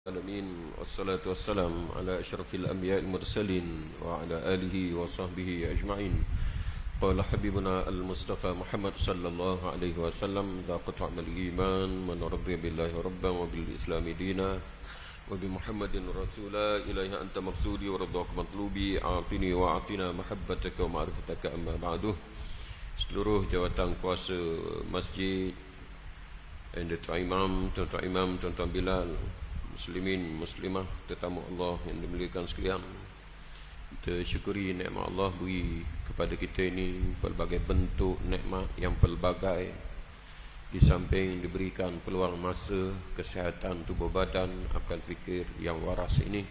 Alamin, wassalatu wassalam ala asyrafil anbiya'il mursalin wa ala alihi wa sahbihi ajma'in. Qala habibuna al-Mustafa Muhammad sallallahu alaihi wasallam, idza qata'a al-iman man radiya billahi rabban wa bil islami dina wa bi Muhammadin rasula ilaiha anta maqsudi wa ridwaka matlubi a'tini wa a'tina mahabbataka wa ma'rifataka amma ba'du. Seluruh jawatan kuasa masjid dan tuan imam, tuan Bilal, muslimin, muslimah, tetamu Allah yang dimuliakan sekalian, kita syukuri nikmat Allah beri kepada kita ini pelbagai bentuk nikmat yang pelbagai. Di samping diberikan peluang masa, kesihatan tubuh badan, akal fikir yang waras ini,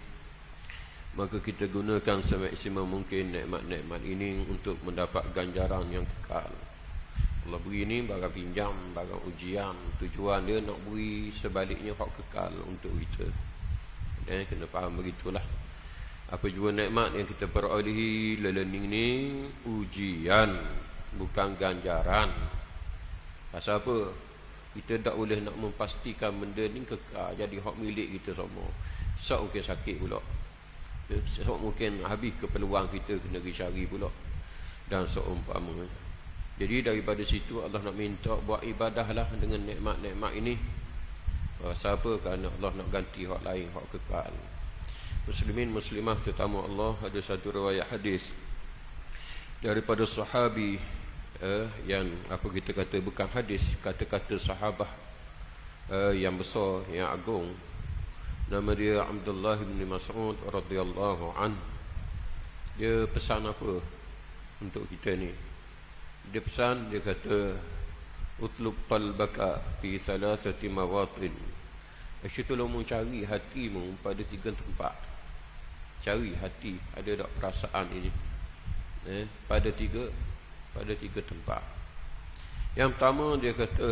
maka kita gunakan semaksimal mungkin nikmat-nikmat ini untuk mendapat ganjaran yang kekal. Allah beri ni barang pinjam, barang ujian, tujuan dia nak beri sebaliknya hak kekal untuk kita. Dan kena faham begitulah. Apa jua nikmat yang kita perolehi learning ni ujian, bukan ganjaran. Pasal apa? Kita tak boleh nak memastikan benda ni kekal jadi hak milik kita semua. Sok mungkin sakit pula, sok mungkin habis keperluan kita kena pergi cari pula, dan seumpama. Jadi daripada situ Allah nak minta buat ibadahlah dengan nikmat-nikmat ini. Siapa? Kerana Allah nak ganti hak lain, hak kekal. Muslimin, muslimah, tetamu Allah, ada satu riwayat hadis daripada sahabi yang apa kita kata bukan hadis, kata-kata sahabah yang besar, yang agung. Nama dia Abdullah bin Mas'ud radhiyallahu an. Dia pesan apa untuk kita ni? Dia pesan, dia kata, utlub qalbaka fi thalathati mawatin. Tolong cari hatimu pada 3 tempat. Cari hati, ada tak perasaan ini? Pada tiga tempat. Yang pertama dia kata,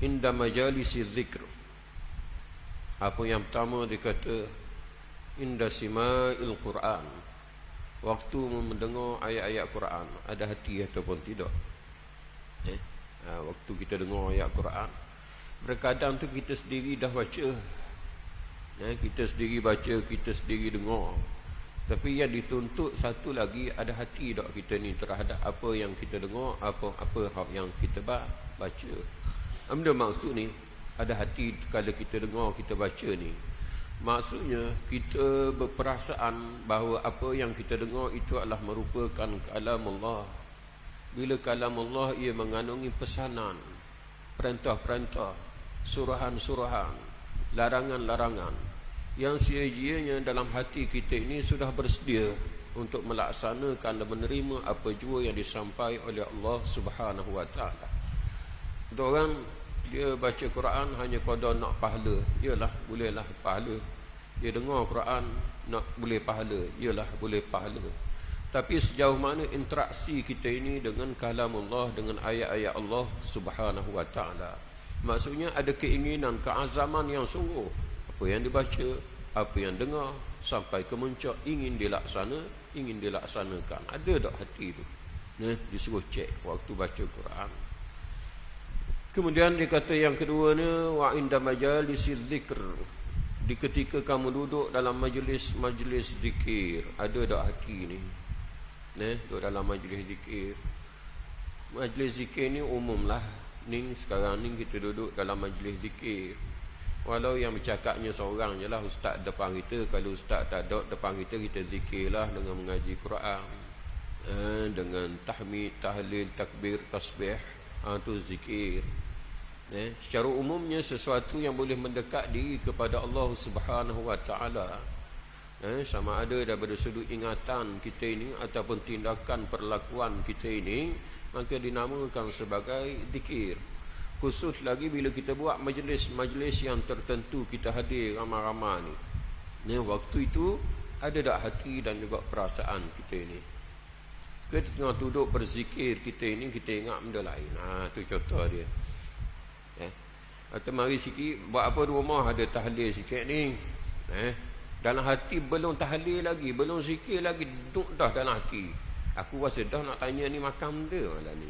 inda majalisi dzikr. Apa yang pertama dia kata, inda sima'il Quran. Waktu mendengar ayat-ayat Quran, ada hati ataupun tidak. Waktu kita dengar ayat Quran, berkadang tu kita sendiri dah baca, kita sendiri baca, kita sendiri dengar, tapi yang dituntut satu lagi, ada hati tak kita ni terhadap apa yang kita dengar, apa yang kita baca. Apa maksud ni? Ada hati kalau kita dengar, kita baca ni, maksudnya kita berperasaan bahawa apa yang kita dengar itu adalah merupakan kalam Allah. Bila kalam Allah, ia mengandungi pesanan, perintah-perintah, surahan-surahan, larangan-larangan, yang sia-sianya dalam hati kita ini sudah bersedia untuk melaksanakan dan menerima apa jua yang disampaikan oleh Allah Subhanahu wa taala. Untuk orang, dia baca Quran hanya qada nak pahala, iyalah bolehlah pahala. Dia dengar Quran nak boleh pahala, iyalah boleh pahala. Tapi sejauh mana interaksi kita ini dengan kalam Allah, dengan ayat-ayat Allah Subhanahu wa taala? Maksudnya ada keinginan, keazaman yang sungguh, apa yang dibaca, apa yang dengar, sampai ke muncak ingin dilaksanakan. Ada tak hati tu? Disuruh cek waktu baca Quran. Kemudian dia kata yang kedua ni, wa inda majalisil zikr. Di ketika kamu duduk dalam majlis zikir, ada tak hati ni? Duduk dalam majlis zikir. Majlis zikir ni umumlah. Sekarang ni kita duduk dalam majlis zikir. Walau yang bercakapnya seorang je lah, ustaz depan kita. Kalau ustaz tak ada depan kita, kita zikirlah dengan mengaji Quran, dengan tahmid, tahlil, takbir, tasbih. Itu zikir. Secara umumnya sesuatu yang boleh mendekat diri kepada Allah Subhanahu wa taala, sama ada daripada sudut ingatan kita ini ataupun tindakan perlakuan kita ini, maka dinamakan sebagai zikir. Khusus lagi bila kita buat majlis-majlis yang tertentu, kita hadir ramai-ramai ni. Waktu itu ada tak hati dan juga perasaan kita ini? Kita tengah duduk berzikir, kita ini kita ingat benda lain. Itu contoh dia. Atau mari sikit, buat apa di rumah ada tahlil sikit ni, dalam hati belum tahlil lagi, belum zikir lagi, duduk dah dalam hati. Aku rasa dah nak tanya ni makam dia malam ni.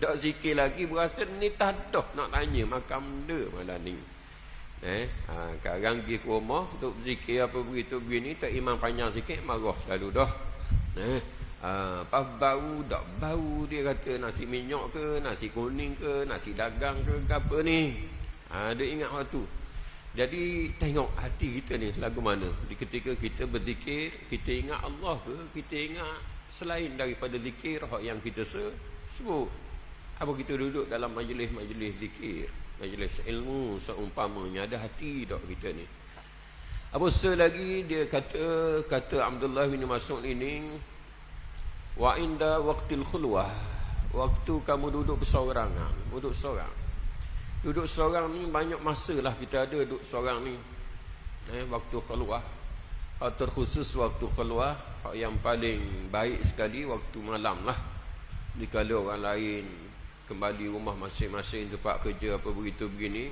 Dak zikir lagi berasa ni tak dah nak tanya makam dia malam ni. Sekarang pergi ke rumah duk zikir apa begitu begini, tak imam panjang sikit marah selalu dah. Pas bau dak bau, dia kata nasi minyak ke, nasi kuning ke, nasi dagang ke apa ni. Dia ingat waktu. Jadi tengok hati kita ni lagu mana. Di ketika kita berzikir, kita ingat Allah ke, kita ingat selain daripada zikir yang kita sebut. Apa kita duduk dalam majlis-majlis zikir, majlis ilmu seumpamanya, ada hati tak kita ni. Apa lagi dia kata Abdullah bin Mas'ud ini, wa inda waqtil khulwah, waktu kamu duduk bersorangan, duduk seorang ni banyak masa lah kita ada duduk seorang ni. Waktu khulwah, terkhusus waktu khulwah yang paling baik sekali waktu malam lah. Dikala orang lain kembali rumah masing-masing tempat kerja apa begitu begini,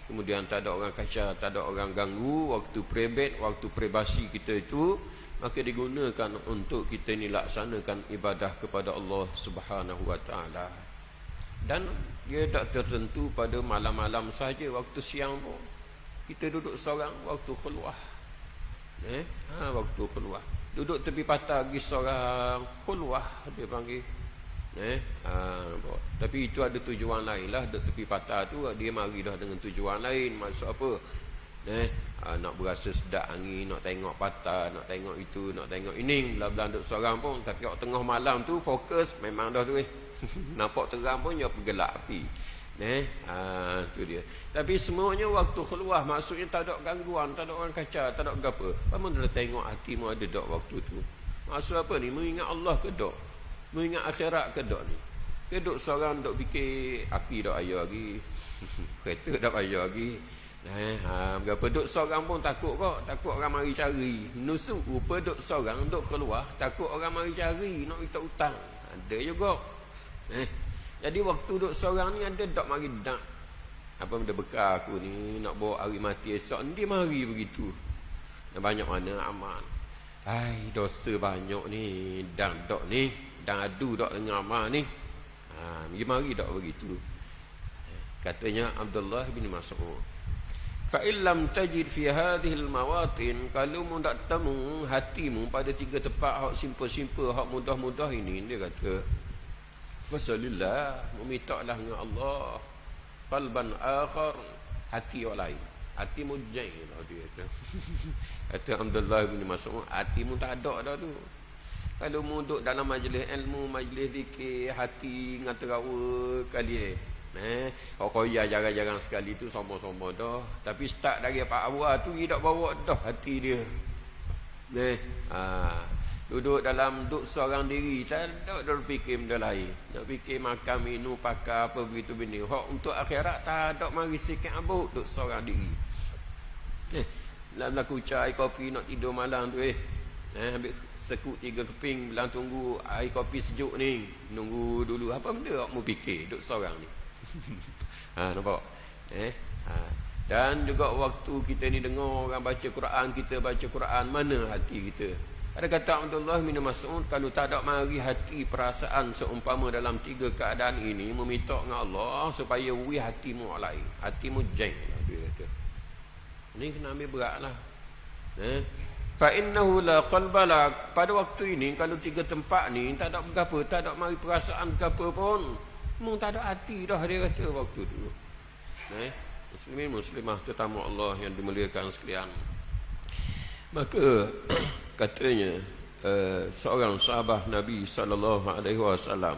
kemudian tak ada orang kacau, tak ada orang ganggu, waktu private, waktu privasi kita itu, maka digunakan untuk kita ni laksanakan ibadah kepada Allah Subhanahu wa taala. Dan dia tak tertentu pada malam-malam saja, waktu siang pun kita duduk seorang waktu khulwah. Waktu khulwah, duduk tepi patah pergi seorang khulwah dia panggil. Tapi itu ada tujuan lain lah. Duduk tepi patah tu dia mari dah dengan tujuan lain. Maksud apa? Nak berasa sedap angin, nak tengok patah, nak tengok itu, nak tengok ini, belah-belah duduk seorang pun. Tapi waktu tengah malam tu fokus memang dah tu nampak terang pun dia pergelap api. Tu dia. Tapi semuanya waktu khulwah, maksudnya tak ada gangguan, tak ada orang kacau, tak ada apa. Kamu dah tengok hatimu ada tak waktu tu. Maksud apa ni? Mengingat Allah ke tak? Mengingat akhirat ke tak ni? Ke duk seorang duk fikir api dak ayah lagi. Kereta dak ayah lagi. Berapa duk seorang pun takut kok, takut orang mari cari. Nusuk rupa duk seorang duk keluar, takut orang mari cari nak minta hutang. Ada juga. Jadi waktu duk seorang ni ada dak mari dak. Apa benda bekal aku ni nak bawa hari mati esok, dia mari begitu. Dan banyak mana amal. Dosa banyak ni dan dak ni, dan adu dak dengan amal ni. Dia mari dak begitu. Katanya Abdullah bin Mas'ud, fa illam tajid fi hadhihi almawatin, kalau mu tak temu hatimu pada tiga tempat hak simple-simple, hak mudah-mudah ini, dia kata fasalillah, memintalah dengan Allah, qalban akhar, hati yang lain, hati mujai lah dia kata. Kata Abdullah bin Mas'ud, hatimu tak ada dah tu. Kalau mu duduk dalam majlis ilmu, majlis zikir, hati dengan terawa kali koya jarang-jarang sekali tu sombong-sombong dah. Tapi start dari Pak Awal tu dia tak bawa dah hati dia. Duduk seorang diri, tak ada fikir benda lain. Nak fikir makan, minum, pakai apa begitu bini. Hak untuk akhirat tak ada mari sikit abuk duduk seorang diri. Dalam laku cai kopi nak tidur malam tu ambil sekut 3 keping, bilang tunggu air kopi sejuk ni, nunggu dulu. Apa benda awak mau fikir duduk seorang ni? Nampak? Dan juga waktu kita ni dengar orang baca Quran, kita baca Quran, mana hati kita? Ada kata Abdullah bin Mas'ud, kalau tak ada mari hati perasaan seumpama dalam 3 keadaan ini, meminta dengan Allah supaya wui hatimu lain, hatimu jain, dia kata. Ini kena ambil berat lah. Fa innahu la qalba lak, pada waktu ini kalau 3 tempat ni tak ada berapa, tak ada mari perasaan berapa pun, mu tak ada hati dah, dia kata waktu tu. Muslimin muslimah tetamu Allah yang dimuliakan sekalian. Maka katanya seorang sahabat Nabi SAW,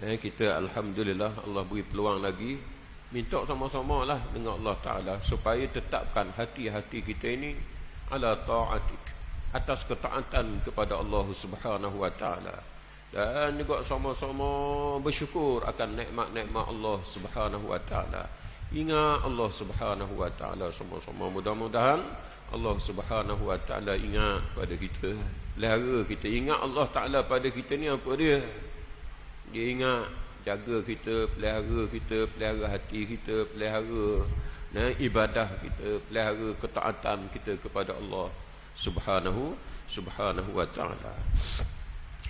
kita alhamdulillah Allah beri peluang lagi, minta sama-sama lah dengan Allah Ta'ala supaya tetapkan hati-hati kita ini ala ta'atik, atas ketaatan kepada Allah Subhanahu wa Ta'ala, dan juga sama-sama bersyukur akan nikmat-nikmat Allah Subhanahu wa Ta'ala. Ingat Allah Subhanahu wa Ta'ala sama-sama. Mudah-mudahan Allah Subhanahu wa Ta'ala ingat pada kita, pelihara kita. Ingat Allah Ta'ala pada kita ni apa dia? Dia ingat, jaga kita, pelihara hati kita, pelihara ibadah kita, pelihara ketaatan kita kepada Allah Subhanahu wa Ta'ala.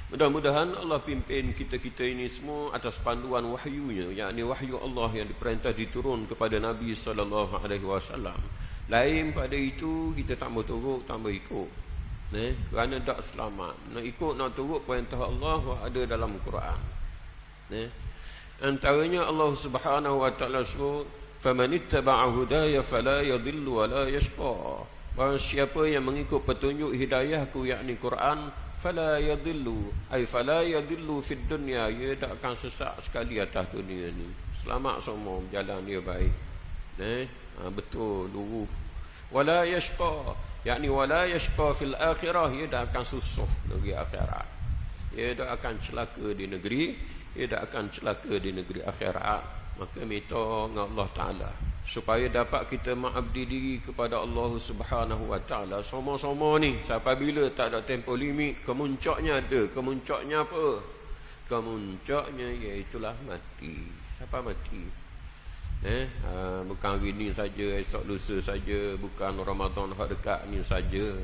Mudah-mudahan Allah pimpin kita-kita ini semua atas panduan wahyunya, yakni wahyu Allah yang diperintah diturun kepada Nabi sallallahu alaihi wasallam. Lain pada itu kita tak mau turut, tak mau ikut. Kerana tak selamat. Nak ikut, nak turut perintah Allah ada dalam Quran. Antaranya Allah Subhanahu wa taala sebut, "Faman ittaba'a hudaya fala yadhillu wa la yashqa." Barang siapa yang mengikut petunjuk hidayahku, yakni Quran, fala yadhillu, ay fala yadhillu fid dunya, ia tak akan sesat sekali atas dunia ni. Selamat semua, jalan dia baik. Betul, lurus. Wala yashqa, yakni wala yashqa fil akhirah, ia tak akan susah negeri akhirat. Ia tak akan celaka di negeri, ia tak akan celaka di negeri akhirat. Maka minta dengan Allah Taala supaya dapat kita mengabdi diri kepada Allah Subhanahu wa taala sama-sama ni sampai bila tak ada tempoh limit. Kemuncaknya ada. Kemuncaknya apa? Kemuncaknya iaitulah mati. Siapa mati? Bukan hari ni saja, esok lusa saja, bukan Ramadan hak dekat ni saja.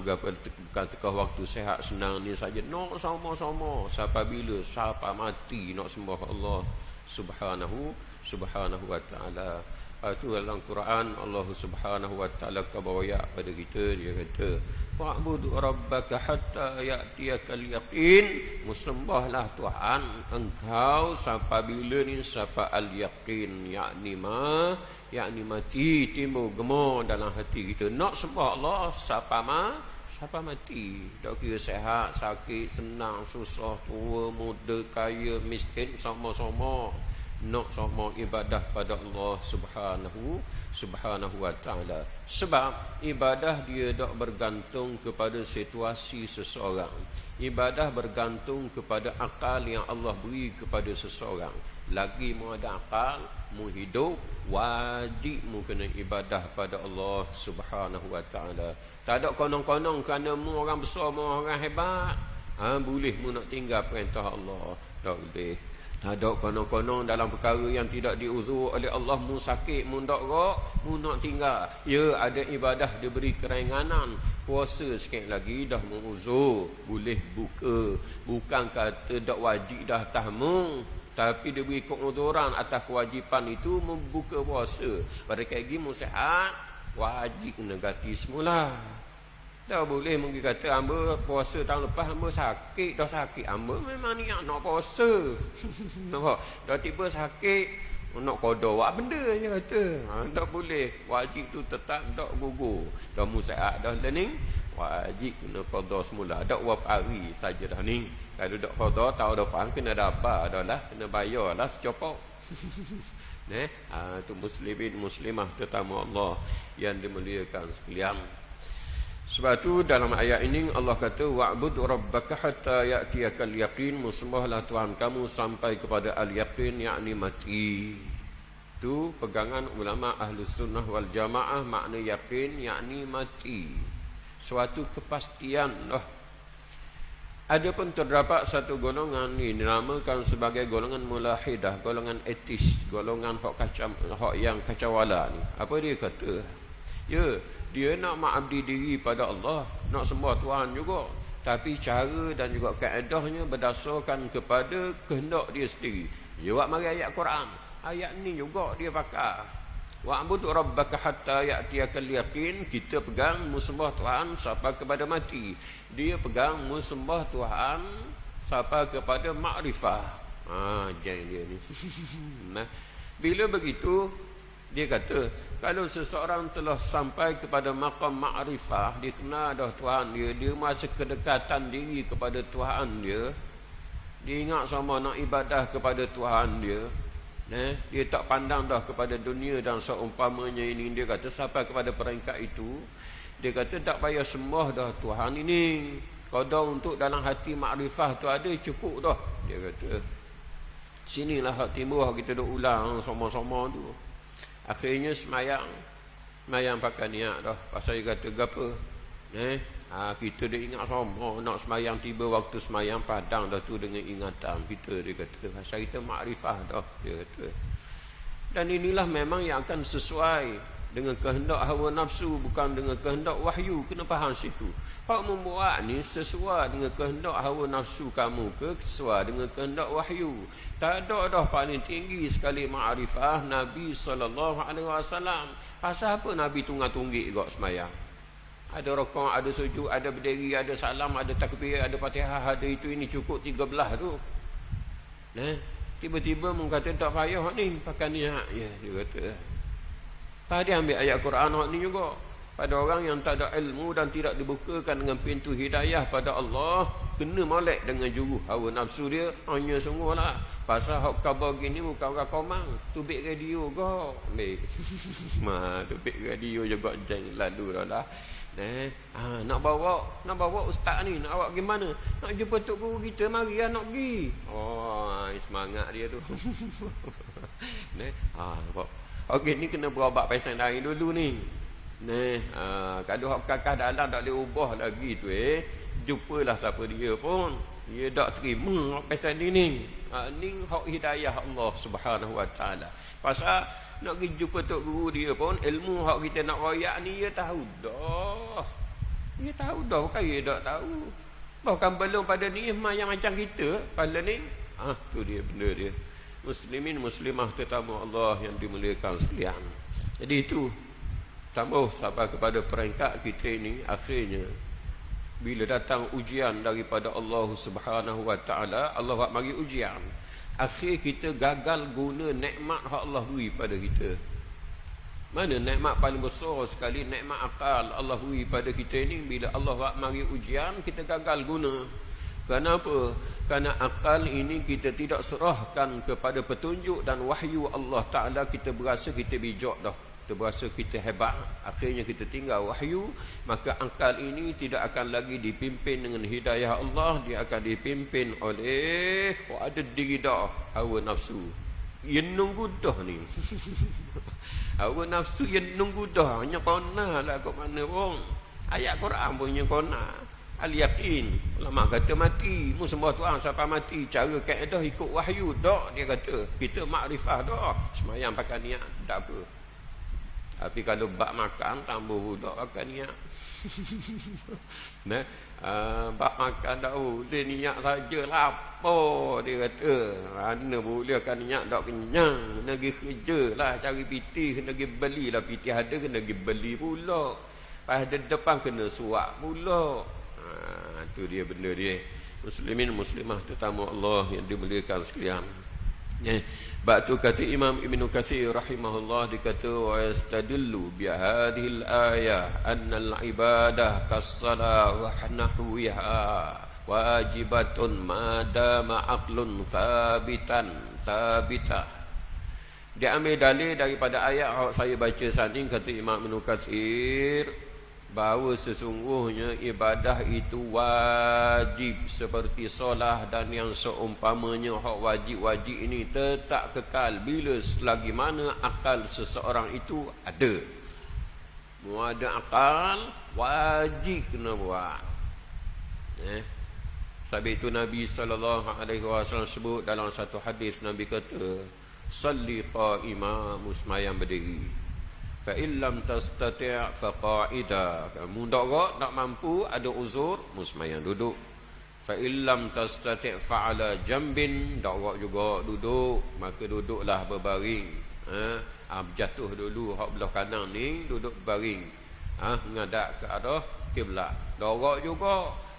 Berapa bukan tekah waktu sehat senang ni saja. Nak sama-sama sampai bila? Sampai mati nak sembah Allah Subhanahu wa ta'ala. Itu dalam Quran Allah Subhanahu wa ta'ala kabawaya pada kita. Dia kata, wa'budu rabbaka hatta ya'tiyakal yaqin. Musembahlah Tuhan engkau sampai bila ni? Sampai al-yaqin, yakni mati timbul gema dalam hati kita. Nak sembah Allah sampai mati. Tak kira sehat, sakit, senang, susah, tua, muda, kaya, miskin, sama-sama nak sama ibadah pada Allah Subhanahu wa ta'ala. Sebab ibadah dia tak bergantung kepada situasi seseorang. Ibadah bergantung kepada akal yang Allah beri kepada seseorang. Lagi mu ada akal, mu hidup, wajib mu kena ibadah pada Allah Subhanahu wa ta'ala. Tak ada konong-konong kerana mu orang besar, mu orang hebat, boleh mu nak tinggal perintah Allah. Tak boleh. Tak ada konon-konon dalam perkara yang tidak diuzur oleh Allah. Mu sakit, mu tak rok, mu nak tinggal. Ya, ada ibadah diberi keringanan. Puasa sikit lagi dah mu uzur, boleh buka. Bukan kata tak wajib dah tahmu, tapi diberi keuzuran atas kewajipan itu membuka puasa. Pada kali mu sihat, wajib negatif semula. Tak boleh mungkin kata hamba puasa tahun lepas hamba sakit, dah sakit hamba memang niat nak puasa. Nampak? Dah tiba sakit nak qada buat benda je kata. Tak boleh. Wajib tu tetap tak gugur. Dah musaat dah learning, wajib kena qada semula. Tak berapa hari saja dah ni. Kalau tak qada tahun depan kena dapat dah lah, kena bayarlah secopok. Tu muslimin muslimah tetamu Allah yang dimuliakan sekalian. Sebab tu dalam ayat ini Allah kata, wa'bud rabbaka hatta ya'tiyakal yaqin. Musembahlah Tuhan kamu sampai kepada al-yaqin, yakni mati. Itu pegangan ulama Ahlus Sunnah wal Jamaah. Makna yaqin yakni mati, suatu kepastian lah. Ada pun terdapat satu golongan ini dinamakan sebagai golongan mulahidah, golongan etis, golongan hak yang kacawala ni. Apa dia kata? Ya, dia nak mengabdi diri pada Allah, nak sembah Tuhan juga, tapi cara dan juga kaedahnya berdasarkan kepada kehendak dia sendiri. Dia buat mari ayat Quran, ayat ni juga dia pakai. Wa'bud rabbaka hatta ya'tiyakal yaqin. Kita pegang musembah Tuhan sampai kepada mati. Dia pegang musembah Tuhan sampai kepada makrifah. Jangan dia ni. Nah, bila begitu dia kata, kalau seseorang telah sampai kepada maqam ma'rifah, dia kenal dah Tuhan dia, dia masa kedekatan diri kepada Tuhan dia, dia ingat sama nak ibadah kepada Tuhan dia, dia tak pandang dah kepada dunia dan seumpamanya ini. Dia kata sampai kepada peringkat itu, dia kata tak payah sembah dah Tuhan ini, qada untuk dalam hati ma'rifah tu ada, cukup dah. Dia kata sinilah hak timbul kita duk ulang sama-sama tu. Akhirnya semayang pakai niat dah. Pasal dia kata gapa? Kita dia ingat sama nak semayang, tiba waktu semayang padang dah tu dengan ingatan kita. Dia kata pasal kita makrifah dah, dia kata. Dan inilah memang yang akan sesuai dengan kehendak hawa nafsu, bukan dengan kehendak wahyu. Kena faham situ. Hak membuat ni sesuai dengan kehendak hawa nafsu kamu ke sesuai dengan kehendak wahyu. Tak ada dah paling tinggi sekali ma'rifah Nabi SAW. Pasal apa Nabi tunggang-tunggik gak semayang? Ada rokok, ada sujud, ada berdiri, ada salam, ada takbir, ada fatihah, ada itu ini, cukup 13 tu. Tiba-tiba mengatakan tak payah ni pakai niat. Ya, dia kata. Tadi ambil ayat Quran ni juga. Pada orang yang tak ada ilmu dan tidak dibukakan dengan pintu hidayah pada Allah, kena molek dengan juru hawa nafsu dia. Hanya sungguhlah. Pasal hak khabar gini bukan orang komang. Tubik radio kau. Ambil. Tubik radio juga jangan lalu dah lah. Nak bawa ustaz ni, nak bawa gimana? Nak jumpa tok guru kita, mari nak pergi. Semangat dia tu. Okey, ni kena berobat pasal dari dulu ni. Kalau hak kakak dalam tak boleh ubah lagi tu jumpalah siapa dia pun. Dia tak terima pasal ni. Ni hak hidayah Allah Subhanahu Wa Taala. Pasal nak pergi jumpa tok guru dia pun, ilmu hak kita nak royak ni dia tahu dah. Dia tahu dah, bukan dia tak tahu. Bahkan belum pada ni yang macam kita pada ni. Tu dia benda dia. Muslimin muslimah tetamu Allah yang dimuliakan sekalian. Jadi itu tambah sampai kepada peringkat kita ini, akhirnya bila datang ujian daripada Allah Subhanahu Wa Taala, Allah buat mari ujian. Akhir kita gagal guna nikmat hak Allah beri pada kita. Mana nikmat paling besar sekali, nikmat akal Allah beri pada kita ini. Bila Allah buat mari ujian, kita gagal guna. Kenapa? Kerana akal ini kita tidak serahkan kepada petunjuk dan wahyu Allah Ta'ala. Kita berasa kita bijak dah, kita berasa kita hebat. Akhirnya kita tinggal wahyu. Maka akal ini tidak akan lagi dipimpin dengan hidayah Allah. Dia akan dipimpin oleh ada diri dah, hawa nafsu. Yang nunggu dah ni. Hawa nafsu yang nunggu dah. Hanya kona lah kat mana pun. Ayat Quran punya kona. Al-yakin. Ulama kata mati. Mu sembah Tuhan sampai mati. Cara kaedah ikut wahyu. Dak dia kata. Kita makrifah dak. Semayang pakai niat. Tak apa. Tapi kalau bak makan tambah budak pakai niat. Bak makan tak boleh niat saja lapar. Dia kata. Mana boleh kan niat tak kenyang. Kena pergi kerja lah. Cari piti. Kena pergi beli lah. Piti ada kena pergi beli pula. Pada depan kena suap pula. Itu dia benda dia. Muslimin muslimah tetamu Allah yang dimuliakan sekalian. Bab tu kata Imam Ibn Katsir rahimahullah, dikata wa yastadillu bi hadhil ayah anna al-ibadah kas-salah wa nahwiha wajibatun madama aqlun thabitah. Dia ambil dalil daripada ayat yang saya baca tadi, kata Imam Ibn Katsir, bahawa sesungguhnya ibadah itu wajib seperti solah dan yang seumpamanya. Hak wajib-wajib ini tetap kekal bila selagi mana akal seseorang itu ada. Mau ada akal, wajib kena buat. Sebab itu Nabi SAW sebut dalam satu hadis, Nabi kata, salli qa'ima, musmayang berdiri. Fa illam tastati' fa qa'ida. Kamu tak mampu, ada uzur, musmayang duduk. Fa illam tastati' fa ala jambin, tak juga duduk, maka duduklah berbaring. Jatuh dulu hak belah kanan ni, duduk berbaring. Menghadap ke arah kiblat.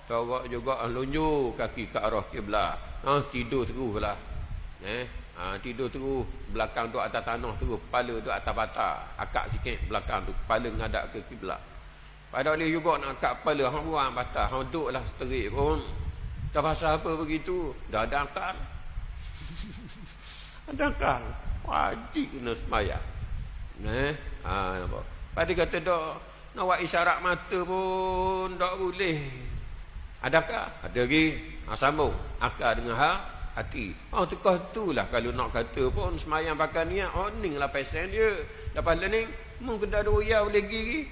Tak juga lunjuk kaki ke arah kiblat. Tidur teruslah. Tidur terus, belakang tu atas tanah terus, kepala tu atas bata, akak sikit belakang tu, kepala ngadap ke kiblat. Padahal dia juga nak akak kepala, hang buang bata, hang duduklah seterik pun. Tak pasal apa begitu, dah ada akal. Ada akal, wajib kena sembahyang. Nampak. Pada kata dak nak buat isyarat mata pun tak boleh. Adakah? Ada lagi. Sambung akal dengan hati. Tukar itulah kalau nak kata pun semayang pakai niat. Ni lah pasal dia. Lepas ni mungkin dah ada uyah boleh pergi.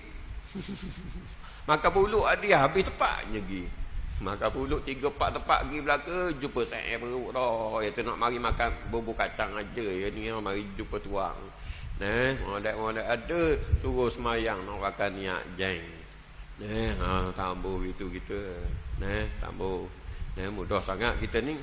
Maka bulu dia habis tepatnya pergi. Makan pulut 3-4 tempat pergi belaka, jumpa saya perut dah. Ya tu nak mari makan bubur kacang aja. Ya ni mari jumpa tuang. Molek-molek ada suruh semayang nak makan niat jeng. Tambah gitu kita. Tambah. Mudah sangat kita ni.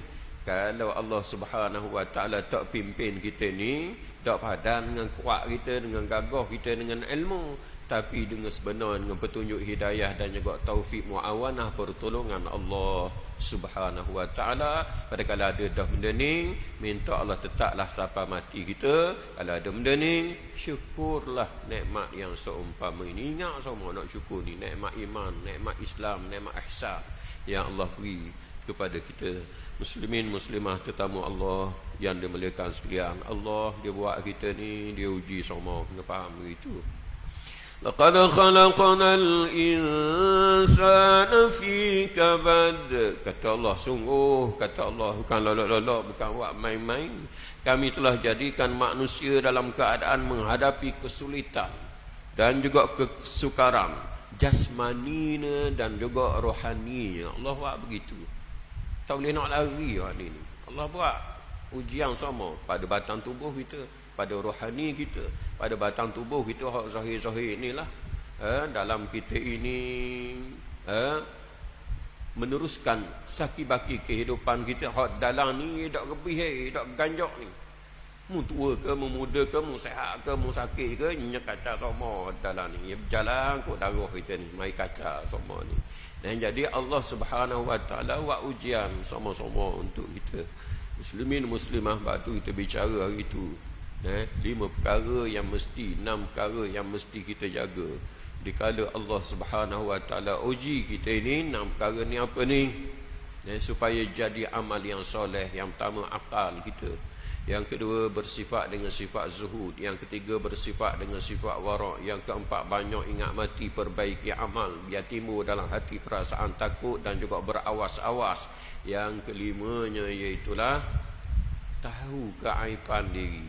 Kalau Allah Subhanahu Wa Taala tak pimpin kita ni, tak padan dengan kuat kita, dengan gagah kita, dengan ilmu, tapi dengan sebenar, dengan petunjuk hidayah dan juga taufik muawanah pertolongan Allah Subhanahu Wa Taala. Pada kalau ada dah benda ni, minta Allah tetaplah sampai mati kita. Kalau ada benda ni, syukurlah nikmat yang seumpama ini. Ingat semua nak syukur ni, nikmat iman, nikmat Islam, nikmat ihsan yang Allah beri kepada kita muslimin muslimah tetamu Allah yang dimuliakan sekalian. Allah dia buat kita ni, dia uji semua, kena faham begitu. Laqad khalaqnal insana fi kabad. Kata Allah, sungguh, kata Allah, bukan lolok-lolok, bukan buat main-main. Kami telah jadikan manusia dalam keadaan menghadapi kesulitan dan juga kesukaran jasmaninya dan juga rohaninya. Allah buat begitu. Tak boleh nak lari hari ni. Allah buat ujian sama pada batang tubuh kita, pada rohani kita, pada batang tubuh kita hak zahir-zahir inilah. Dalam kita ini meneruskan saki-baki kehidupan kita hak dalam ni dak lebih dak ganjak ni. Mu tua ke, mu muda ke, mu sihat ke, mu sakit ke, nyak kacau semua dalam ni. Berjalan kok darah kita ni, mai kacau semua ni. Dan jadi Allah Subhanahu Wa Taala buat ujian sama-sama untuk kita muslimin muslimah. Batu kita bicara hari itu 5 perkara yang mesti, 6 perkara yang mesti kita jaga dikala Allah Subhanahu Wa Taala uji kita ini. 6 perkara ni apa ni? Supaya jadi amal yang soleh. Yang pertama akal kita, yang kedua bersifat dengan sifat zuhud, yang ketiga bersifat dengan sifat wara', yang keempat banyak ingat mati, perbaiki amal biar timbul dalam hati perasaan takut dan juga berawas-awas. Yang kelimanya iaitulah tahu keaiban diri.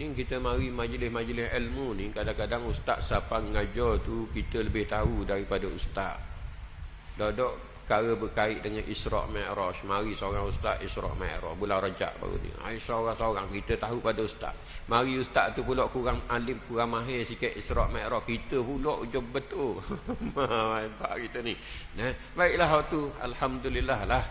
Ni kita mari majlis-majlis ilmu ni, kadang-kadang ustaz siapa ngajar tu kita lebih tahu daripada ustaz. Dok perkara berkait dengan Isra' Mi'raj, mari seorang ustaz Isra' Mi'raj bulan Rajab baru ni. Seorang-seorang kita tahu pada ustaz. Mari ustaz tu pula kurang alim, kurang mahir sikit Isra' Mi'raj, kita pula je betul. Hebat kita ni. Baiklah tu, alhamdulillah lah.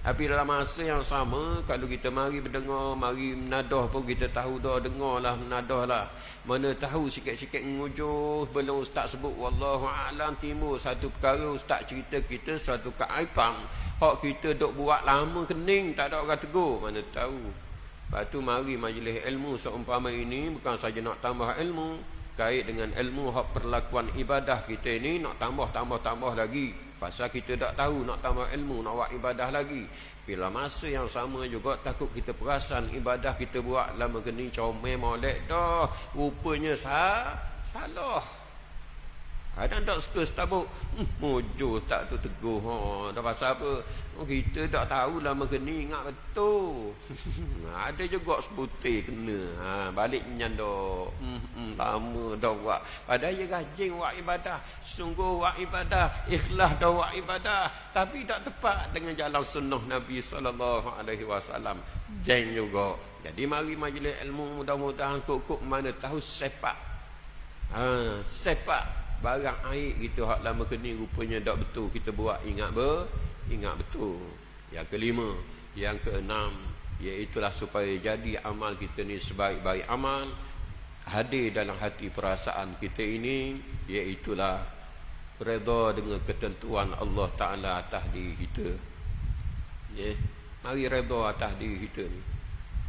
Tapi dalam masa yang sama, kalau kita mari berdengar, mari menadah pun kita tahu dah, dengarlah, menadah lah. Mana tahu sikit-sikit ngujur sebelum ustaz sebut wallahu a'lam, timbul satu perkara ustaz cerita kita satu keaiban hak kita dok buat lama kening tak ada orang tegur, mana tahu. Lepas tu mari majlis ilmu seumpama ini bukan saja nak tambah ilmu, kait dengan ilmu hak perlakuan ibadah kita ini nak tambah lagi. Pasal kita tak tahu nak tambah ilmu, nak buat ibadah lagi. Bila masa yang sama juga takut kita perasan ibadah kita buat lama kening comel molek dah. Rupanya salah. Ada tak suka setabuk. Mujur tak tu teguh. Dah pasal apa? Kita tak tahu lama kening ingat betul. Ada juga sebutir kena. Balik nyandok. Lama dah buat. Padahal dia rajin buat ibadah. Sungguh buat ibadah. Ikhlas dah buat ibadah. Tapi tak tepat dengan jalan sunnah Nabi SAW. Jeng juga. Jadi mari majlis ilmu mudah-mudahan kok mana tahu sepak. Sepak. Barang air kita hak lama kening rupanya tak betul kita buat, ingat betul. Yang kelima, yang keenam, iaitulah supaya jadi amal kita ni sebaik-baik amal hadir dalam hati perasaan kita ini, iaitulah redha dengan ketentuan Allah Ta'ala atas diri kita. Mari redha atas diri kita ni.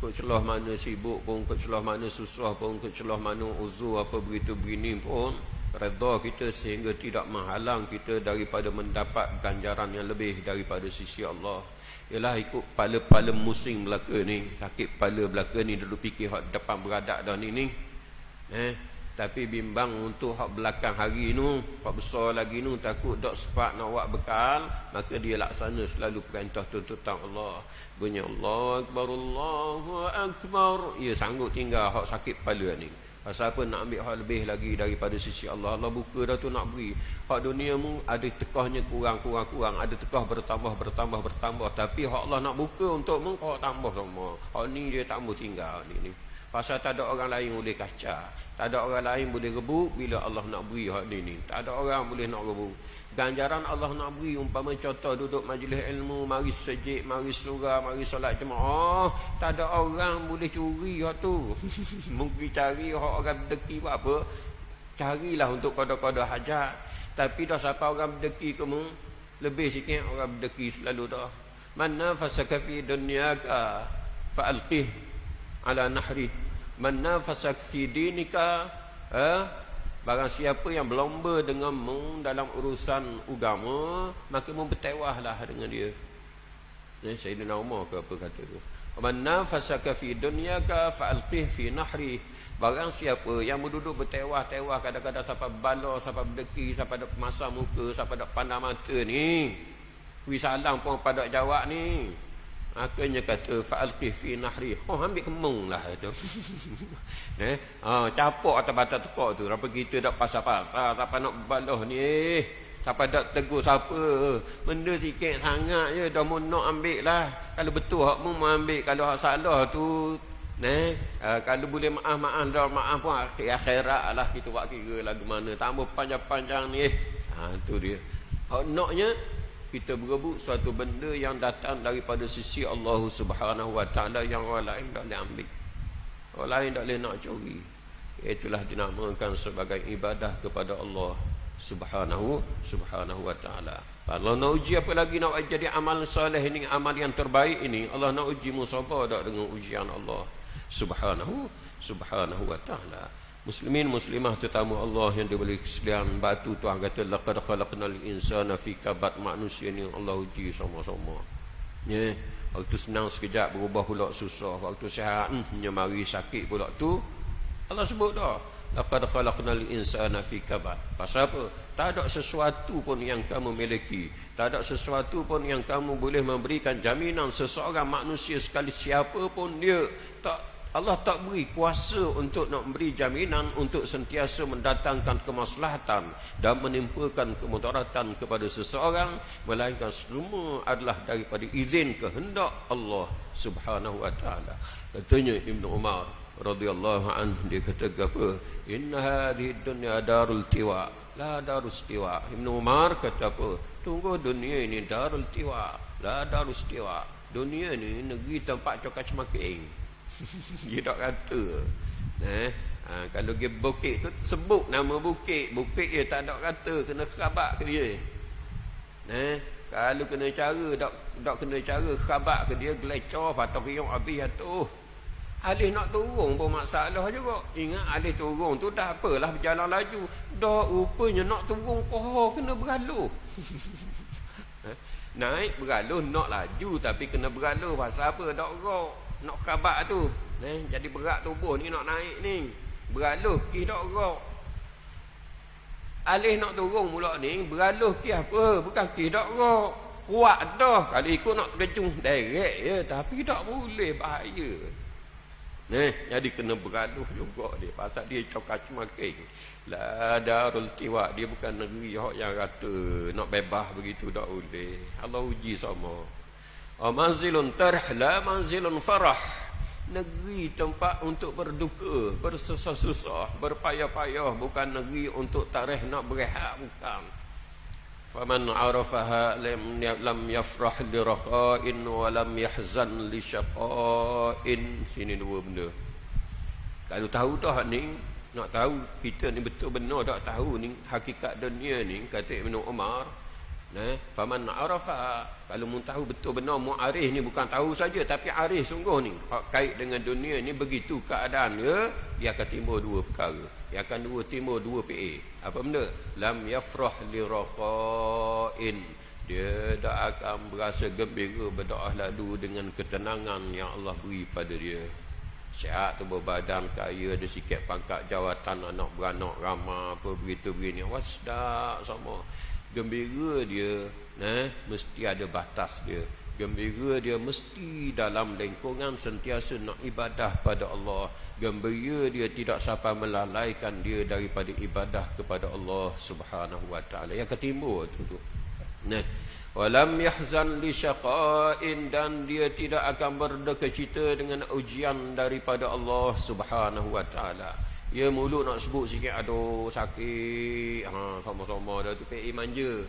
Kok celah mana sibuk pun, kok celah mana susah pun, kok celah mana uzur apa begitu begini pun, redha kita sehingga tidak menghalang kita daripada mendapat ganjaran yang lebih daripada sisi Allah. Ialah ikut pala-pala musim belaka ni, sakit pala belaka ni, dulu fikir hak depan beradak dah ni. Tapi bimbang untuk hak belakang hari nu, hak besar lagi nu, takut tak sempat nak buat bekal, maka dia laksana selalu perintah tuntutan Allah. Bunyi Allahu Akbar, Allahu Akbar, ia sanggup tinggal hak sakit pala ni. Pasal apa nak ambil hak lebih lagi daripada sisi Allah? Allah buka dah tu nak beri. Hak dunia mu ada tekahnya kurang, ada tekah bertambah. Tapi hak Allah nak buka untuk mu, hak tambah semua. Hak ni dia tambah tinggal ni. Pasal tak ada orang lain boleh kacau. Tak ada orang lain boleh rebut bila Allah nak beri hak ni. Tak ada orang boleh nak rebut. Ganjaran Allah nak beri, umpama contoh duduk majlis ilmu, mari sejik, mari surah, mari solat jemaah, tak ada orang boleh curi hak tu. Mungkin cari hak orang berdeki buat apa? Carilah untuk qada-qada hajat. Tapi dah siapa orang berdeki kamu, lebih sikit orang berdeki selalu dah. Man nafasaka fi dunyaka fa'alqih ala nahri. Man nafasak fi dinika, barang siapa yang berlomba denganmu dalam urusan agama, maka mu bertewahlah dengan dia. Sayyidina Umar ke apa kata tu? Man nafasaka fi dunyaka fa'alqih fi nahri. Barang siapa yang duduk bertewah-tewah, kadang-kadang sampai bala, sampai berdeki, sampai ada masa muka, sampai ada pandang mata ni, wisalam pun pada jawab ni, makanya kata fa'alqih fi nahri. Ambil kemung lah itu. Capok atas batas tekak tu. Apa kita dak pasal-pasal, siapa nak balah ni, siapa dak tegur siapa. Benda sikit sangat je dah mau nak ambil lah. Kalau betul hak mu ambil, kalau hak salah tu kalau boleh maaf dah maaf pun akhirat lah kita buat kira lagu mana. Tambah panjang-panjang ni. Tu dia. Hak naknya kita berebut suatu benda yang datang daripada sisi Allah Subhanahu Wa Taala yang orang lain tak boleh ambil. Orang lain tak boleh nak curi. Itulah dinamakan sebagai ibadah kepada Allah Subhanahu Wa Taala. Allah nak uji apa lagi, nak jadi amal soleh ini, amal yang terbaik ini. Allah nak uji musabah tak dengan ujian Allah Subhanahu Wa Taala. Muslimin muslimah tetamu Allah yang diberi sekalian, batu Tuhan kata laqad khalaqnal insana fi kabad, manusia ni Allah uji sama-sama. Waktu senang sekejap berubah pula susah, waktu sihat mari sakit pula tu. Allah sebut dah laqad khalaqnal insana fi kabad. Pasal apa? Tak ada sesuatu pun yang kamu miliki, tak ada sesuatu pun yang kamu boleh memberikan jaminan seseorang manusia sekali siapa pun dia, Allah tak beri kuasa untuk nak beri jaminan untuk sentiasa mendatangkan kemaslahatan dan menimpakan kemudaratan kepada seseorang, melainkan semua adalah daripada izin kehendak Allah Subhanahu Wa Taala. Katanya Ibnu Umar radhiyallahu anhu, dia kata apa? Inna hadhihi dunya darul tiwa, la darus tiwa. Ibnu Umar kata apa? Tunggu, dunia ini darul tiwa, la darus tiwa. Dunia ni negeri tempat cokak cemaking. Dia tak kata kalau dia bukit tu sebut nama bukit dia tak ada kata kena khabar ke dia. Kalau kena cara tak kena cara khabar ke dia, gelecor patah riung habis tu. Alih nak turun pun masalah juga. Ingat alih turun tu dah apalah berjalan laju, dah rupanya nak turun kau kena bergaluh. Naik bergaluh nak laju, tapi kena bergaluh pasal apa? Dak rok nak khabar tu. Jadi berat tubuh ni nak naik ni. Bergaluh ki dak rok. Alih nak turun pula ni, bergaluh ki apa? Bukan ki dak rok. Kuat dah. Kalau ikut nak terjun direct je, tapi tak boleh, bahaya. Jadi kena bergaluh juga dia. Pasal dia cokak cemaking. La darul tiwa, dia bukan negeri yang kata nak bebas begitu, tak boleh. Allah uji sama. Manzilun tarh la manzilun farah. Negeri tempat untuk berduka, bersusah-susah, berpayah-payah, bukan negeri untuk tarikh nak berehat, bukan. Faman arafaha lam yafrah li rakha'in wa lam yahzan li syaqa'in. Sini dua benda. Kalau tahu dah ni, nak tahu kita ni betul benar tak tahu ni hakikat dunia ni, kata Ibnu Umar, faman arafa, kalau mu tahu betul benar, mu arif ni bukan tahu saja tapi arif sungguh ni, kait dengan dunia ni begitu keadaan dia akan timbul dua perkara. Dia akan timbul dua PA. Apa benda? Lam yafrah li rakha'in, dia tak akan berasa gembira berdoa lalu dengan ketenangan yang Allah beri pada dia. Sihat, tubuh badan, kaya, ada sikit pangkat jawatan, anak beranak ramai, apa begitu begini, wasdak sama. Gembira dia mesti ada batas dia. Gembira dia mesti dalam lingkungan sentiasa nak ibadah pada Allah. gembira dia tidak sampai melalaikan dia daripada ibadah kepada Allah Subhanahu wa taala. Yang ketimbul tu. Nah, walam yahzan li syaqa'in, dan dia tidak akan berduka cita dengan ujian daripada Allah Subhanahu wa taala. Ya mulut nak sebut sikit, aduh sakit, sama-sama dah tu PI manja.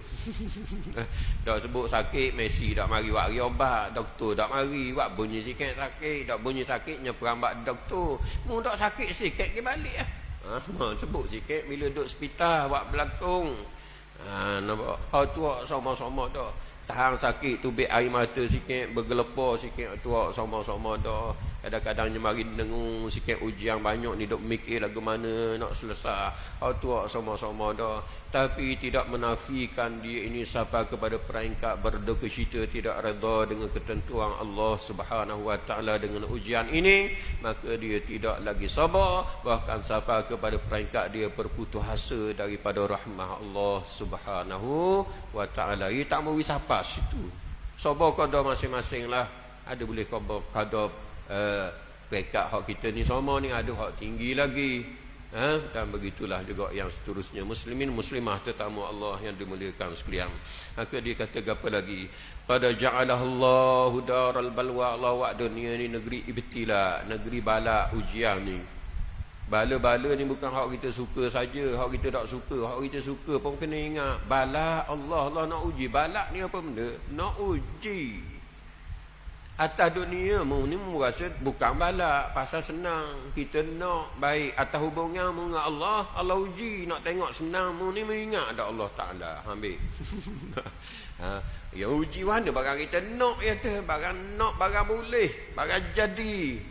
Dah sebut sakit, Messi dak mari buat obat, doktor dak mari buat bunyi sikit sakit, dak bunyi sakitnya perambat doktor. Mu dak sakit sikit ke balik sebut sikit bila duduk hospital buat berlakon. Nampak tu sama-sama dah. Tahan sakit tu bek air mata sikit, bergelepar sikit tu sama-sama dah. Kadang-kadang mari dengung sikit ujian banyak ni dok mikir lagu mana nak selesai. Tu sama-sama dah. Tapi tidak menafikan dia ini sampai kepada peringkat berduka cita, tidak redha dengan ketentuan Allah Subhanahu wa taala dengan ujian ini, maka dia tidak lagi sabar, bahkan sampai kepada peringkat dia berputus asa daripada rahmah Allah Subhanahu wa taala. Ia tak mau wisapas itu. Sabar qada masing-masing lah. Ada boleh qada peringkat hak kita ni sama ni, ada hak tinggi lagi. Dan begitulah juga yang seterusnya. Muslimin muslimah tetamu Allah yang dimuliakan sekalian. Maka dia kata apa lagi? Qad ja'alallahu daral balwa. Allah wa dunia ni negeri ibtila, negeri bala ujian ni. Bala-bala ni bukan hak kita suka saja, hak kita tak suka, hak kita suka pun kena ingat. Bala Allah nak uji. Bala ni apa benda? Nak uji. Atas dunia mu ni mu rasa bukan balak, pasal senang. Kita nak baik atas hubungan mu dengan Allah, Allah uji nak tengok senang mu ni mengingat ada Allah Taala. Ambil. Ya uji mana barang kita nak ya tu, barang nak barang boleh, barang jadi.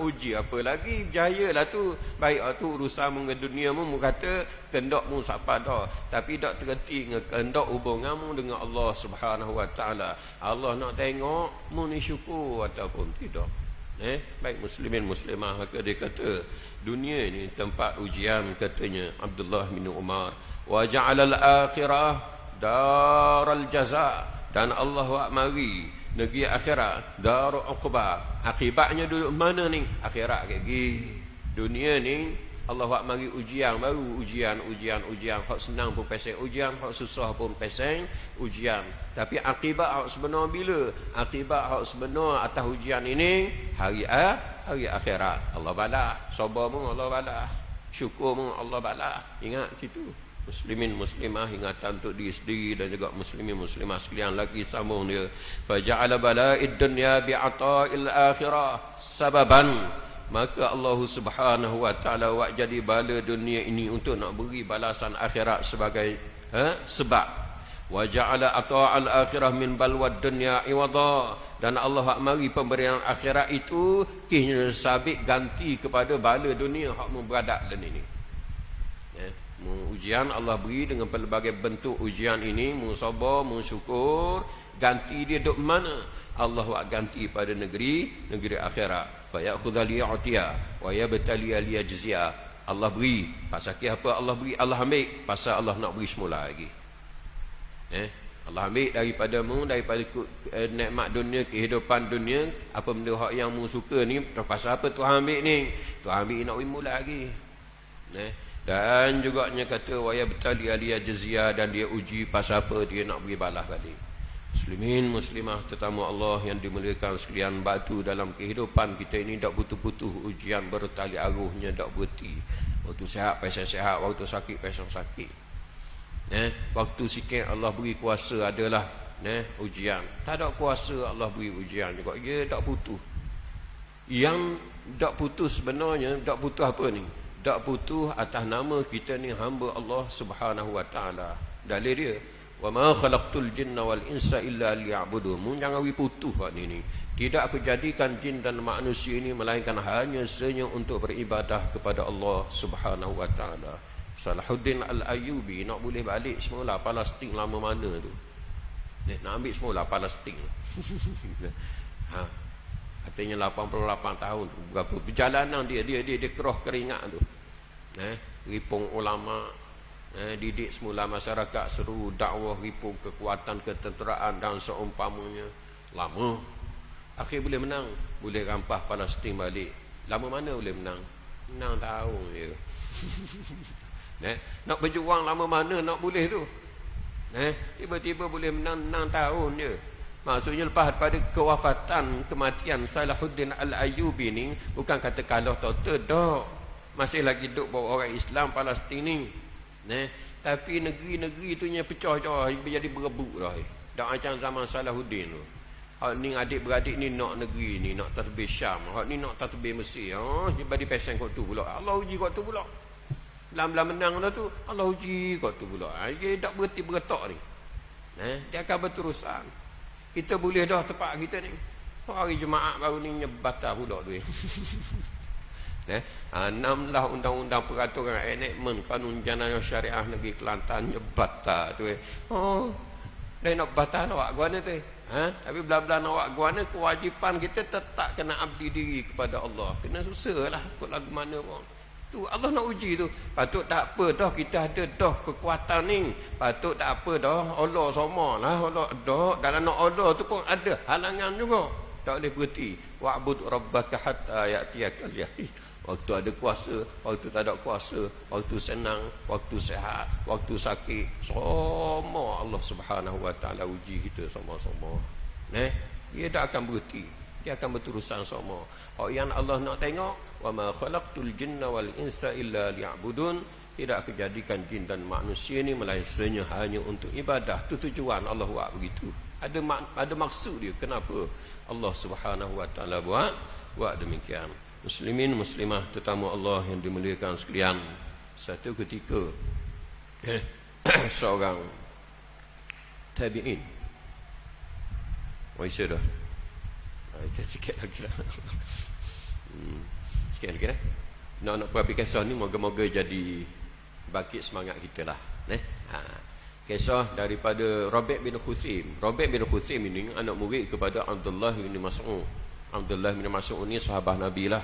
Uji apa lagi? Berjayalah tu. Baik tu urusan mu dengan dunia mu kata kendak mu siapa dah, tapi tak terhenti dengan kendak hubungan mu dengan Allah Subhanahu wa taala. Allah nak tengok mu ni syukur ataupun tidak. Baik muslimin muslimah, maka dia kata dunia ni tempat ujian, katanya Abdullah bin Umar. Wa ja'alal akhirah daral jaza, dan Allah wa mari negeri akhirat darul uqbah. Akibatnya duduk mana ni? Akhirat lagi. Dunia ni Allah wa mari ujian baru, ujian. Hak senang pun peseng ujian, hak susah pun peseng ujian. Tapi akibat hak sebenar bila? Akibat hak sebenar atas ujian ini hari akhirat. Allah balas. Sabarmu Allah balas. Syukurmu Allah balas. Ingat situ. Muslimin muslimah, ingatan untuk diri sendiri dan juga muslimin muslimah sekalian. Lagi sambung dia, faja'ala bala'id dunya bi'ata'il akhirah sababan, maka Allah Subhanahu wa taala buat jadi bala dunia ini untuk nak beri balasan akhirat sebagai sebab. Wa ja'ala ata'al akhirah min balwad dunya iwada, dan Allah hak mari pemberian akhirat itu kini sabit ganti kepada bala dunia hak memberadak dan ini. Ujian Allah beri dengan pelbagai bentuk ujian ini, mu sabar, mu syukur, ganti dia duk mana? Allah buat ganti pada negeri akhirat. Fa ya'khudha liya'tiya wa yabtali liyajziya. Allah beri pasal apa? Allah beri, Allah ambil pasal Allah nak beri semula lagi. Allah ambil daripadamu, daripada nikmat dunia, kehidupan dunia, apa benda hak yang mu suka ni, pasal apa Tuhan ambil ni? Tuhan ambil nak beri mula lagi. Dan juga nya kata wa yabtali liyajziya, dan dia uji pasal apa? Dia nak beri balas balik. Muslimin muslimah tetamu Allah yang dimuliakan sekalian, batu dalam kehidupan kita ini tak putus-putus ujian bertali aruhnya, tak berhenti. Waktu sihat pasal sihat, waktu sakit pasal sakit. Waktu sikit Allah beri kuasa adalah ujian. Tak ada kuasa Allah beri ujian juga. Dia tak putus. Yang tak putus sebenarnya, tak putus apa ni? Tak putus atas nama kita ni hamba Allah Subhanahu wa taala. Dalil dia, wa ma khalaqtul jinna wal insa illa liya'budun. Mun jangan putus hak ni. Tidak aku jadikan jin dan manusia ini melainkan hanya saja untuk beribadah kepada Allah Subhanahu wa taala. Salahuddin Al-Ayyubi nak boleh balik semula Palestin lama mana tu. Nak ambil semula Palestin. Katanya 88 tahun tu, berapa perjalanan dia kerah keringat tu. Ripung ulama, didik semula masyarakat, seru dakwah, ripung kekuatan ketenteraan dan seumpamanya. Lama. Akhir boleh menang, boleh rampah Palestin balik. Lama mana boleh menang? 6 tahun je. Nak berjuang lama mana nak boleh tu. Tiba-tiba boleh menang 6 tahun je. Maksudnya lepas pada kewafatan, kematian Salahuddin Al-Ayyubi ni, bukan kata kalah total dah. Masih lagi duduk bawa orang Islam Palestin ni. Tapi negeri-negeri tu nya pecah dah, jadi berebut dah. Tak macam zaman Salahuddin tu. Hak ni adik-beradik ni nak negeri ni, nak terbit Syam. Hak ni nak terbit Mesir. Dia bagi pesan kot tu pula. Allah uji kot tu pula. Belam-belam menang dah tu, Allah uji kot tu pula. Dia tak berhenti beretak ni. Dia akan berterusan. Kita boleh dah tempat kita ni. Hari Jumaat baru ni nyebatal pula tu. 6 lah undang-undang peraturan enactment kanun jenayah syariah negeri Kelantan nyebatal tu. Dia nak batal awak guana tu. Tapi belah-belah awak guana, kewajipan kita tetap kena abdi diri kepada Allah. Kena susah lah ikut lagu mana pun. Tu Allah nak uji tu. Patut tak apa dah kita ada dah kekuatan ni. Patut tak apa dah Allah sama lah. Allah dah dalam nak Allah tu pun ada halangan juga. Tak boleh berhenti. Wa'bud rabbaka hatta ya'tiyakal yaqin. Waktu ada kuasa, waktu tak ada kuasa, waktu senang, waktu sehat, waktu sakit, semua Allah Subhanahu Wa Taala uji kita sama-sama. Dia tak akan berhenti. Dia akan berterusan sama. Yang Allah nak tengok, wa ma khalaqtul jinna wal insa illa liya'budun. Tidak aku jadikan jin dan manusia ni melainkan hanya untuk ibadah. Itu tujuan Allah buat begitu. Ada maksud dia. Kenapa Allah Subhanahu Wa Taala buat demikian? Muslimin muslimah tetamu Allah yang dimuliakan sekalian, satu ketika seorang tabi'in, Aisyah dah sikit lagi lah. Sikit lagi lah. Nak perhati kisah ni, moga-moga jadi bangkit semangat kita lah. Kisah daripada Rabi' bin Khusim. Rabi' bin Khusim ini anak murid kepada Abdullah bin Mas'ud. Abdullah bin Mas'ud ni sahabat Nabi lah.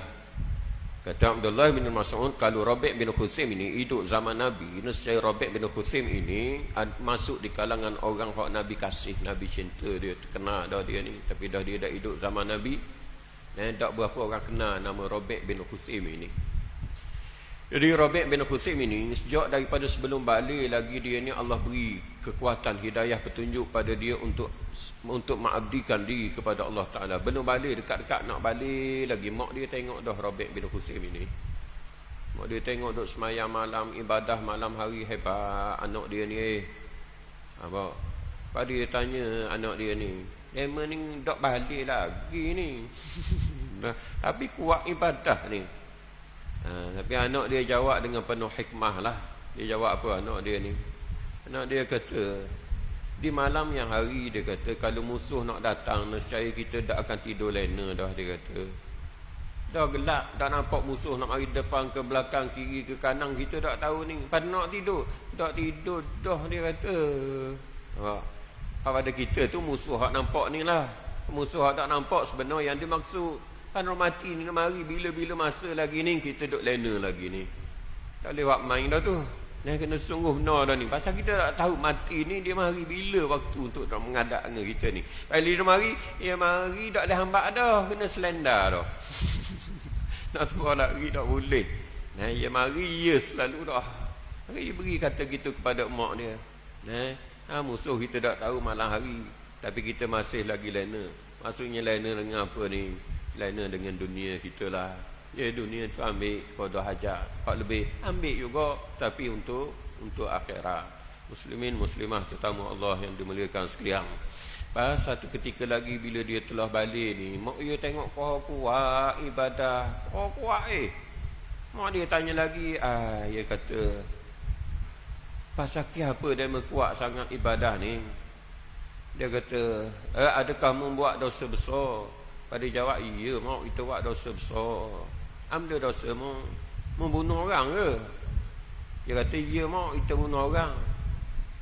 Kata Abdullah bin Mas'ud, kalau Rabi' bin Khusim ini hidup zaman Nabi, nescaya Rabi' bin Khusim ini masuk di kalangan orang yang Nabi kasih, Nabi cinta dia, terkenal dah dia ni. Tapi dah dia dah hidup zaman Nabi, tak berapa orang kenal nama Rabi' bin Khusim ini. Jadi Rabi' bin Khusim ini, sejak daripada sebelum balik lagi dia ni Allah beri kekuatan, hidayah, petunjuk pada dia untuk mengabdikan diri kepada Allah Ta'ala. Belum balik, dekat-dekat nak balik lagi, mak dia tengok dah Rabi' bin Khusim ini. Mak dia tengok duk semayang malam, ibadah malam hari, hebat anak dia ni. Apa? Pada dia tanya anak dia ni, emang ni duk balik lagi ni. Tapi kuat ibadah ni. Tapi anak dia jawab dengan penuh hikmah lah. Dia jawab apa anak dia ni? Anak dia kata, di malam yang hari, dia kata, kalau musuh nak datang, nescaya kita tak akan tidur lena dah, dia kata. Dah gelap, dah nampak musuh nak mari depan ke belakang, kiri ke kanan, kita tak tahu ni. Pada nak tidur, tak tidur dah, dia kata. Pada kita tu musuh hak nampak ni lah. Musuh hak tak nampak sebenarnya yang dia maksud. Kan orang mati ni mari bila-bila masa lagi ni kita duduk lena lagi ni. Tak boleh buat main dah tu. Kena sungguh benar dah ni. Pasal kita tak tahu mati ni dia mari bila waktu untuk nak mengadap dengan kita ni. Bila dia mari, tak boleh hambat dah. Kena selendar dah. Nak terus lari tak boleh. Dia mari selalu dah. Mari dia beri kata gitu kepada mak dia. Musuh kita tak tahu malam hari. Tapi kita masih lagi lena. Maksudnya lena dengan apa ni? Lainnya dengan dunia kita lah. Dunia tu ambil qada hajat, hak lebih ambil juga, tapi untuk akhirat. Muslimin muslimah tetamu Allah yang dimuliakan sekalian. Pas satu ketika lagi bila dia telah balik ni, mak dia tengok kau kuat ibadah, kau kuat mak dia tanya lagi, dia kata, pasal apa dia kuat sangat ibadah ni? Dia kata, adakah membuat dosa besar? Pada jawab, iya mak, kita buat dosa besar. Ambil dosa mak, membunuh orang ke? Dia kata, iya mak, kita bunuh orang.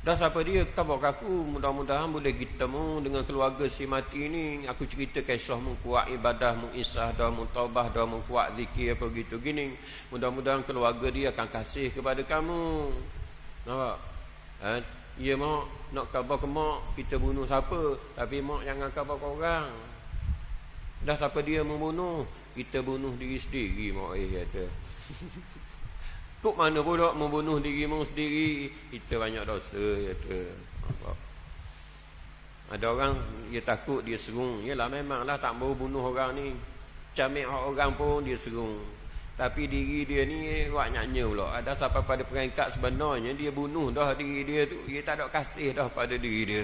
Dah siapa dia? Khabar aku, mudah-mudahan boleh bertemu dengan keluarga si mati ni. Aku cerita kisah kuat ibadah, isah dah, taubah dah, kuat zikir apa gitu gini. Mudah-mudahan keluarga dia akan kasih kepada kamu. Nampak? Iya mak, nak khabar ke mak, kita bunuh siapa? Tapi mak jangan khabar ke orang. Dah siapa dia membunuh, kita bunuh diri sendiri, mak kata. Kok mana pula membunuh dirimu sendiri, kita banyak dosa, kata. Ada orang dia takut, dia serung. Yalah memanglah tak mau bunuh orang ni, camik orang pun dia serung. Tapi diri dia ni buat nyanya pula. Ada sampai pada peringkat sebenarnya dia bunuh dah diri dia tu. Dia tak ada kasih dah pada diri dia.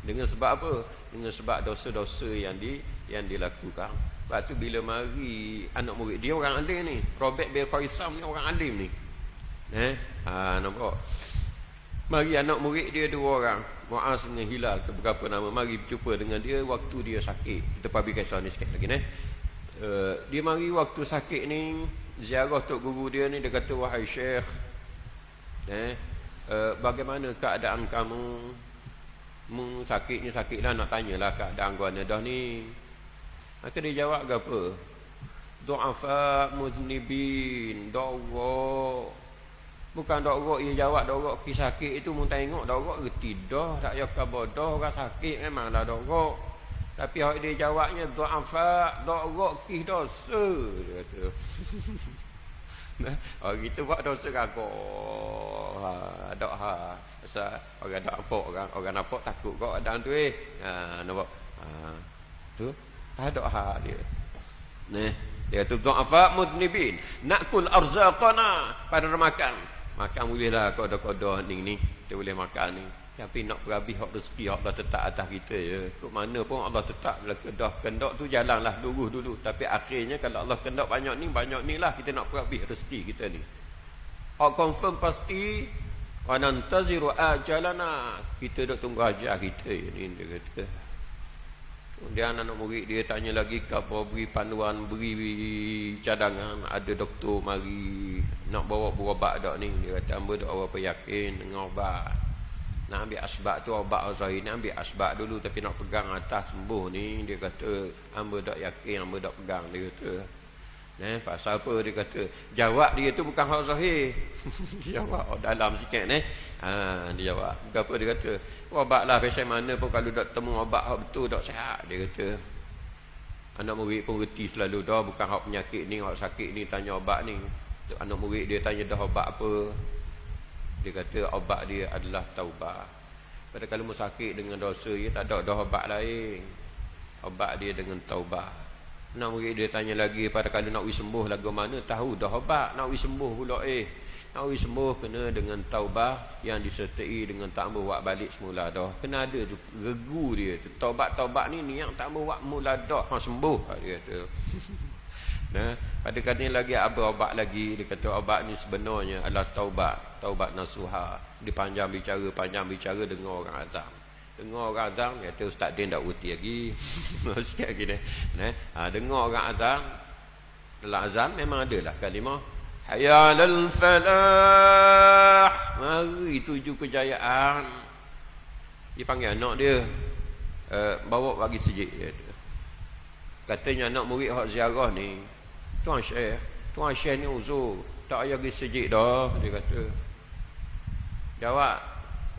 Dengan sebab apa? Dengan sebab dosa-dosa yang dilakukan. Lepas tu bila mari anak murid dia orang alim ni, Robert bin Qaisam ni orang alim ni. Nampak? Mari anak murid dia dua orang, Muaz dengan Hilal, beberapa nama, mari berjumpa dengan dia waktu dia sakit. Kita publish kisah ni sikit lagi dia mari waktu sakit ni, ziarah tok guru dia ni, dia kata, wahai Syekh, bagaimana keadaan kamu? Sakit ni sakit lah, nak tanyalah keadaan gua dah ni. Maka dia jawab ke apa? Du'afa muznibin, dogok. Bukan dogok, ia jawab dogok kisah sakit itu, mu tengok dogok reti dah, tak payah bodoh, orang sakit memanglah dogok. Tapi hak dia jawabnya du'afa, dogok kis dosa, dia kata. Orang kita buat dosa kagak. Dak pasal orang nak nampak, orang nampak takut kau adam tu nampak. Tu tak ada dia. Dia tu du'afa muznibin, nakul arzaqana, pada makan bolehlah kodoh-kodoh ni kita boleh makan ni. Tapi nak berhabis hak rezeki hak Allah tetap atas kita je. Kok mana pun Allah tetap bila kendak tu jalanlah lurus dulu. Tapi akhirnya kalau Allah kendak banyak ni lah kita nak berhabis rezeki kita ni. Hak confirm pasti wa nantaziru ajalana, kita dok tunggu ajal kita ni, dia kata. Kemudian anak murid dia tanya lagi, apa beri panduan, beri cadangan, ada doktor mari nak bawa berubat dak ni. Dia kata hamba dak apa yakin dengan ubat. Nak ambil asbab tu ubat Zahir ni, ambil asbab dulu, tapi nak pegang atas sembuh ni, dia kata hamba dak yakin, hamba dak pegang, dia kata. Pasal apa? Dia kata jawab dia tu bukan hak Zahir. Dia jawab dalam sikit dia jawab bukan apa, dia kata ubatlah pasal mana pun kalau dak temu ubat hak betul dak sihat, dia kata. Anak murid pun reti selalu dah, bukan hak penyakit ni, hak sakit ni tanya ubat ni. Anak murid dia tanya dah ubat apa, dia kata obat dia adalah taubat. Pada kalau mu sakit dengan dosa, dia tak ada dah obat lain, obat dia dengan taubat. Nak murid dia tanya lagi, pada kalau nak sembuh lagu mana, tahu dah obat, nak sembuh pula nak sembuh kena dengan taubat yang disertai dengan tak buat balik semula dah. Kena ada tu regu dia tu, taubat ni yang tak buat mula dah sembuh, dia kata. Pada kali lagi apa obat lagi, dia kata obat ni sebenarnya adalah taubat nasuha. Dia panjang bicara dengan orang azam. Dengar orang azam, kata Ustaz Din tak uti lagi. Sikit lagi dengar orang azam. Dalam azam memang adalah kalimah hayya 'alal falah, mari tuju kejayaan. Dia panggil anak dia, bawa bagi sejik, dia kata. Katanya anak murid hak ziarah ni, Tuan Syekh ni uzur, tak payah pergi sejik dah, dia kata. Jawab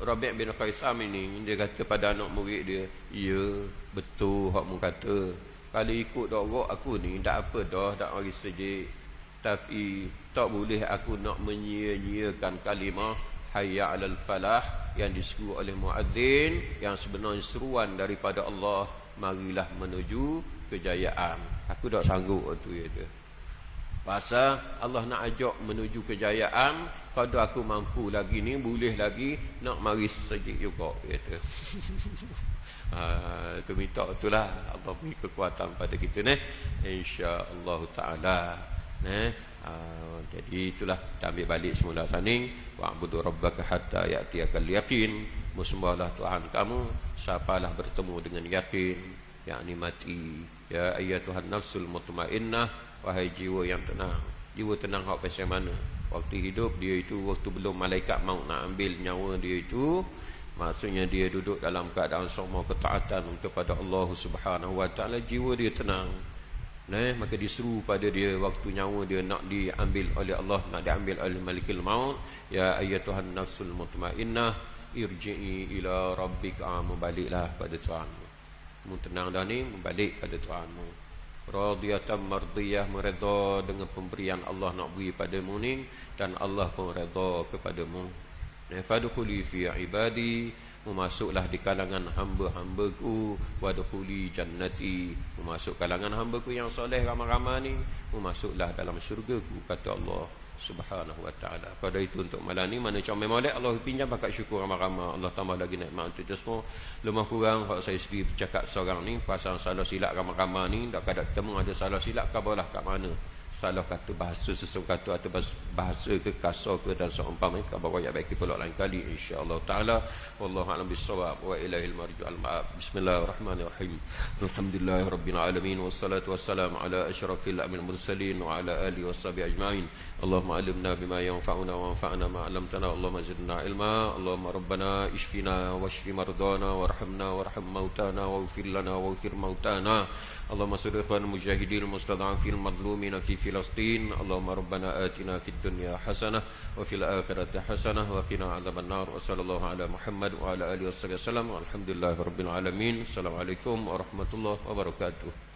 Rabi' bin Qaisam ini, dia kata pada anak murid dia, ya betul hak mu kata, kalau ikut doa aku ni tak apa dah, tak mari sejik. Tapi tak boleh aku nak menyia-nyiakan kalimah hayya 'alal falah yang diseru oleh muadzin, yang sebenarnya seruan daripada Allah, marilah menuju kejayaan. Aku tak sanggup tu, kata. Pasal Allah nak ajak menuju kejayaan, kalau aku mampu lagi ni, boleh lagi nak mari sejik juga, kata. Itu minta itulah Allah beri kekuatan pada kita ni, insya-Allah taala. Jadi itulah kita ambil balik semula saning, wa'budu rabbaka hatta ya'tiyakal yaqin, musembahlah Tuhan kamu sapalah bertemu dengan yakin, yakni mati. Ya ayyatuhan nafsul mutmainnah, wahai jiwa yang tenang. Jiwa tenang hak pasal mana? Waktu hidup dia itu, waktu belum malaikat maut nak ambil nyawa dia itu, maksudnya dia duduk dalam keadaan semua ketaatan kepada Allah Subhanahu wa taala, jiwa dia tenang. Maka diseru pada dia waktu nyawa dia nak diambil oleh Allah, nak diambil oleh malikul maut, ya ayyatuhan nafsul mutmainnah irji'i ila rabbika, membaliklah pada Tuhanmu. Mu tenang dah ni, membalik pada Tuhanmu. radiyatan mardiyah, meredha dengan pemberian Allah nak beri padamu ni, dan Allah pun redha kepadamu. Fadkhuli fi ibadi, memasuklah di kalangan hamba-hambaku, wadkhuli jannati, memasuk kalangan hambaku yang soleh ramai-ramai ni, memasuklah dalam syurgaku, kata Allah Subhanahu wa ta'ala. Pada itu untuk malam ni, mana comel molek Allah pinjam bakat syukur ramai-ramai. Allah tambah lagi nikmat untuk kita semua. Lemah kurang hak saya sendiri bercakap seorang ni pasal salah silap ramai-ramai ni, dak kada ketemu ada salah silap kabalah kat mana. Salah kata bahasa sesuatu atau bahasa ke kasar ke dan seumpama, kabar royak baik kita lain kali insya-Allah taala. Wallahu a'lam bissawab wa ilahil marji'ul ma'ab. Bismillahirrahmanirrahim. Alhamdulillahirabbil alamin wassalatu wassalamu ala asyrafil anbiya'i mursalin wa ala alihi washabihi ajma'in. Allahumma 'allimna bima yanfa'una wa anfa'na ma 'allamtana. Allahumma zidna ilma. Allahumma rabbana ishfina washfi mardana warhamna warham mautana waghfir lana waghfir mautana. اللهم صل على المجاهدين المستضعفين المظلومين في فلسطين. اللهم ربنا آتنا في الدنيا حسنة وفي الآخرة حسنة وقنا عذاب النار. وصلى الله على محمد وعلى آله وصحبه وسلم والحمد لله رب العالمين. السلام عليكم ورحمة الله وبركاته.